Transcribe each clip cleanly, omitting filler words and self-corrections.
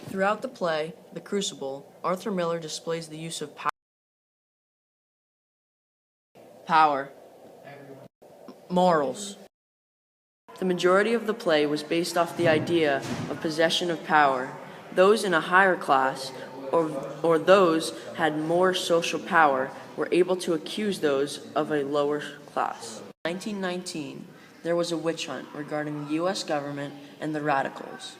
Throughout the play, The Crucible, Arthur Miller displays the use of power, morals. The majority of the play was based off the idea of possession of power. Those in a higher class, or those had more social power, were able to accuse those of a lower class. In 1919, there was a witch hunt regarding the U.S. government and the radicals.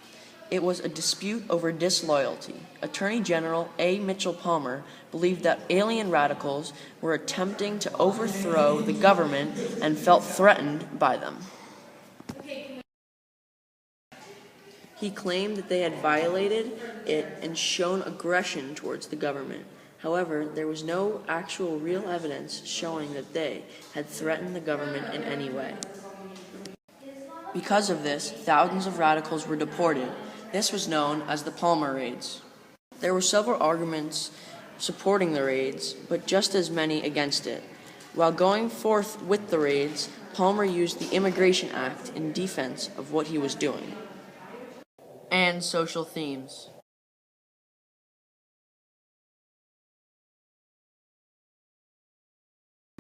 It was a dispute over disloyalty. Attorney General A. Mitchell Palmer believed that alien radicals were attempting to overthrow the government and felt threatened by them. He claimed that they had violated it and shown aggression towards the government. However, there was no actual real evidence showing that they had threatened the government in any way. Because of this, thousands of radicals were deported. This was known as the Palmer Raids. There were several arguments supporting the raids, but just as many against it. While going forth with the raids, Palmer used the Immigration Act in defense of what he was doing. And social themes.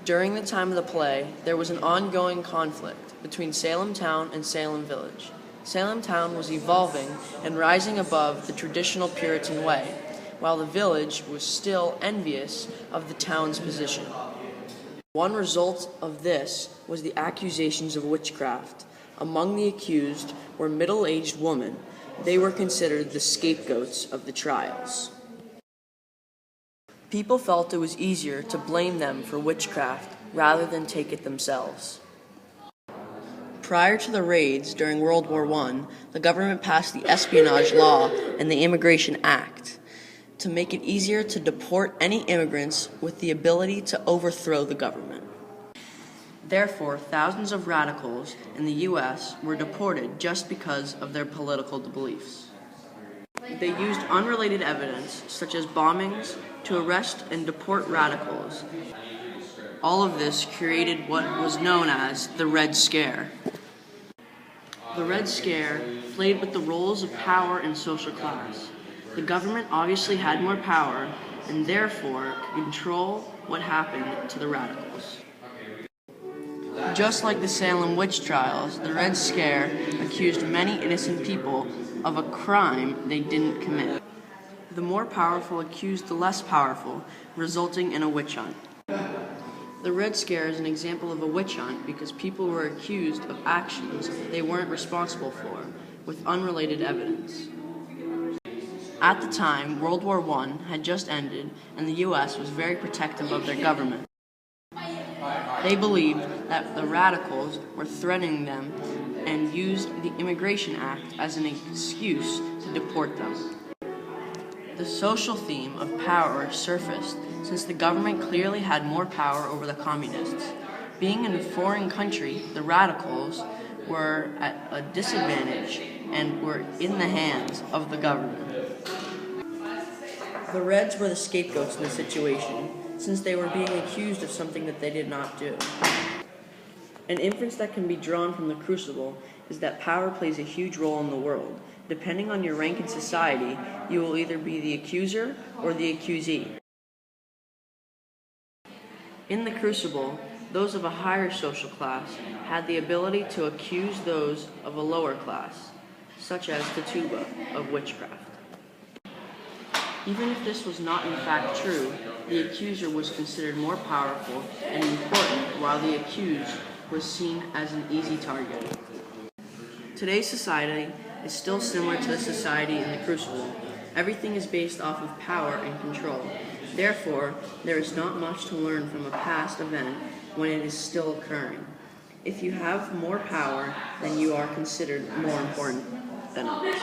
During the time of the play, there was an ongoing conflict between Salem Town and Salem Village. Salem Town was evolving and rising above the traditional Puritan way, while the village was still envious of the town's position. One result of this was the accusations of witchcraft. Among the accused were middle-aged women. They were considered the scapegoats of the trials. People felt it was easier to blame them for witchcraft rather than take it themselves. Prior to the raids during World War I, the government passed the Espionage Law and the Immigration Act to make it easier to deport any immigrants with the ability to overthrow the government. Therefore, thousands of radicals in the U.S. were deported just because of their political beliefs. They used unrelated evidence, such as bombings, to arrest and deport radicals. All of this created what was known as the Red Scare. The Red Scare played with the roles of power and social class. The government obviously had more power and therefore could control what happened to the radicals. Just like the Salem witch trials, the Red Scare accused many innocent people of a crime they didn't commit. The more powerful accused the less powerful, resulting in a witch hunt. The Red Scare is an example of a witch hunt because people were accused of actions they weren't responsible for, with unrelated evidence. At the time, World War I had just ended, and the U.S. was very protective of their government. They believed that the radicals were threatening them and used the Immigration Act as an excuse to deport them. The social theme of power surfaced since the government clearly had more power over the communists. Being in a foreign country, the radicals were at a disadvantage and were in the hands of the government. The Reds were the scapegoats in the situation, since they were being accused of something that they did not do. An inference that can be drawn from the Crucible is that power plays a huge role in the world. Depending on your rank in society, you will either be the accuser or the accusee. In the Crucible, those of a higher social class had the ability to accuse those of a lower class, such as Tituba, of witchcraft. Even if this was not in fact true, the accuser was considered more powerful and important, while the accused was seen as an easy target. Today's society is still similar to the society in the Crucible. Everything is based off of power and control. Therefore, there is not much to learn from a past event when it is still occurring. If you have more power, then you are considered more important than others.